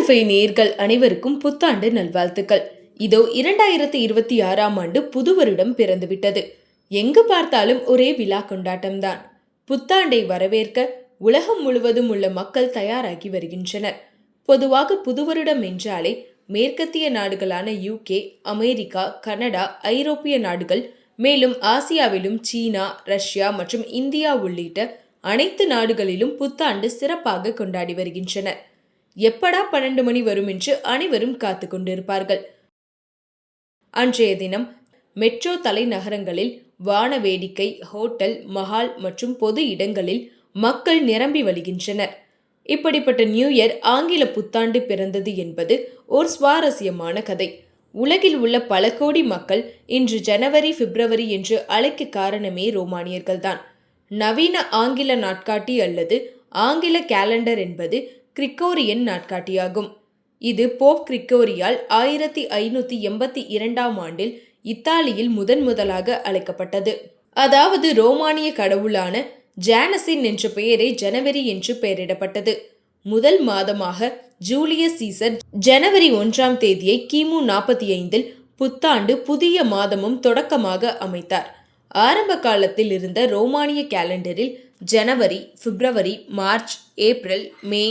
FI நேயர்கள் அனைவருக்கும் புத்தாண்டு நல்வாழ்த்துக்கள். இதோ 2026ஆம் ஆண்டு புது வருடம் பிறந்துவிட்டது. எங்கு பார்த்தாலும் ஒரே விழா கொண்டாட்டம்தான். புத்தாண்டை வரவேற்க உலகம் முழுவதும் உள்ள மக்கள் தயாராகி வருகின்றனர். பொதுவாக புது வருடம் என்றாலே மேற்கத்திய நாடுகளான UK, அமெரிக்கா, கனடா, ஐரோப்பிய நாடுகள், மேலும் ஆசியாவிலும் சீனா, ரஷ்யா மற்றும் இந்தியா உள்ளிட்ட அனைத்து நாடுகளிலும் புத்தாண்டு சிறப்பாக கொண்டாடி வருகின்றனர். எப்படா 12 மணி வரும் என்று அனைவரும் காத்து கொண்டிருப்பார்கள். அன்றைய தினம் மெட்ரோ தலைநகரங்களில் வான வேடிக்கை, ஹோட்டல், மஹால் மற்றும் பொது இடங்களில் மக்கள் நிரம்பி வழிகின்றனர். இப்படிப்பட்ட நியூ இயர் ஆங்கில புத்தாண்டு பிறந்தது என்பது ஒரு சுவாரஸ்யமான கதை. உலகில் உள்ள பல கோடி மக்கள் இன்று ஜனவரி, பிப்ரவரி என்று அழைக்க காரணமே ரோமானியர்கள்தான். நவீன ஆங்கில நாட்காட்டி அல்லது ஆங்கில கேலண்டர் என்பது கிரிகோரியன் நாட்காட்டியாகும். இது போப் கிரிகோரியால் 1582ஆம் ஆண்டில் இத்தாலியில் முதலாக அழைக்கப்பட்டது. அதாவது ரோமானிய கடவுளான ஜானஸின் என்ற பெயரே ஜனவரி என்று பெயரிடப்பட்டது. முதல் மாதமாக ஜூலியஸ் சீசர் ஜனவரி 1ஆம் தேதியை கிமு 45இல் புத்தாண்டு புதிய மாதமும் தொடக்கமாக அமைத்தார். ஆரம்ப காலத்தில் இருந்த ரோமானிய கேலண்டரில் ஜனவரி, பிப்ரவரி, March, April, May,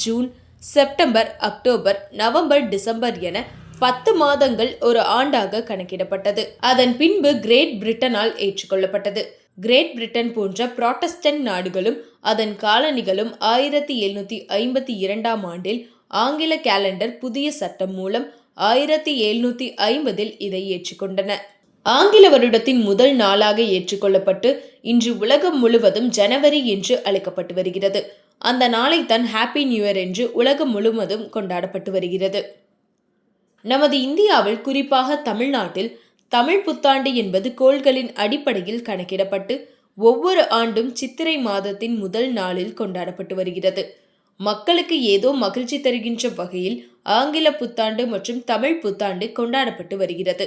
June, September, October, November, December என 10 மாதங்கள் ஒரு ஆண்டாக கணக்கிடப்பட்டது. அதன் பின்பு கிரேட் பிரிட்டனால் ஏற்றுக்கொள்ளப்பட்டது. கிரேட் பிரிட்டன் போன்ற புராட்டஸ்டன்ட் நாடுகளும் அதன் காலனிகளும் 1752ஆம் ஆண்டில் ஆங்கில கேலண்டர் புதிய சட்டம் மூலம் 1750இல் இதை ஏற்றுக்கொண்டன. ஆங்கில வருடத்தின் முதல் நாளாக ஏற்றுக்கொள்ளப்பட்டு இன்று உலகம் முழுவதும் ஜனவரி என்று அழைக்கப்பட்டு வருகிறது. அந்த நாளைத்தான் ஹாப்பி நியூ இயர் என்று உலகம் முழுவதும் கொண்டாடப்பட்டு வருகிறது. நமது இந்தியாவில், குறிப்பாக தமிழ்நாட்டில் தமிழ் புத்தாண்டு என்பது கோள்களின் அடிப்படையில் கணக்கிடப்பட்டு ஒவ்வொரு ஆண்டும் சித்திரை மாதத்தின் முதல் நாளில் கொண்டாடப்பட்டு வருகிறது. மக்களுக்கு ஏதோ மகிழ்ச்சி தருகின்ற வகையில் ஆங்கில புத்தாண்டு மற்றும் தமிழ் புத்தாண்டு கொண்டாடப்பட்டு வருகிறது.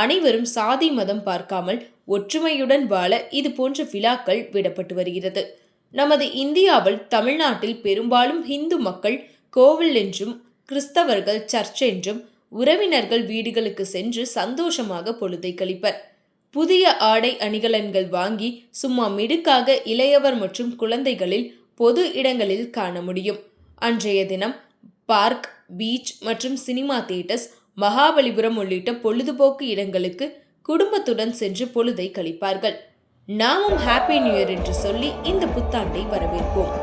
அனைவரும் சாதி மதம் பார்க்காமல் ஒற்றுமையுடன் வாழ இது போன்ற விழாக்கள் விடப்பட்டு வருகிறது. நமது இந்தியாவில், தமிழ்நாட்டில் பெரும்பாலும் இந்து மக்கள் கோவில் என்றும், கிறிஸ்தவர்கள் சர்ச் என்றும், உறவினர்கள் வீடுகளுக்கு சென்று சந்தோஷமாக பொழுதை கழிப்பர். புதிய ஆடை அணிகலன்கள் வாங்கி சும்மா மிடுக்காக இளையவர் மற்றும் குழந்தைகளில் பொது இடங்களில் காண முடியும். அன்றைய தினம் பார்க், பீச் மற்றும் சினிமா தியேட்டர்ஸ், மகாபலிபுரம் உள்ளிட்ட பொழுதுபோக்கு இடங்களுக்கு குடும்பத்துடன் சென்று பொழுதை கழிப்பார்கள். நாமும் ஹாப்பி நியூ இயர் என்று சொல்லி இந்த புத்தாண்டை வரவேற்போம்.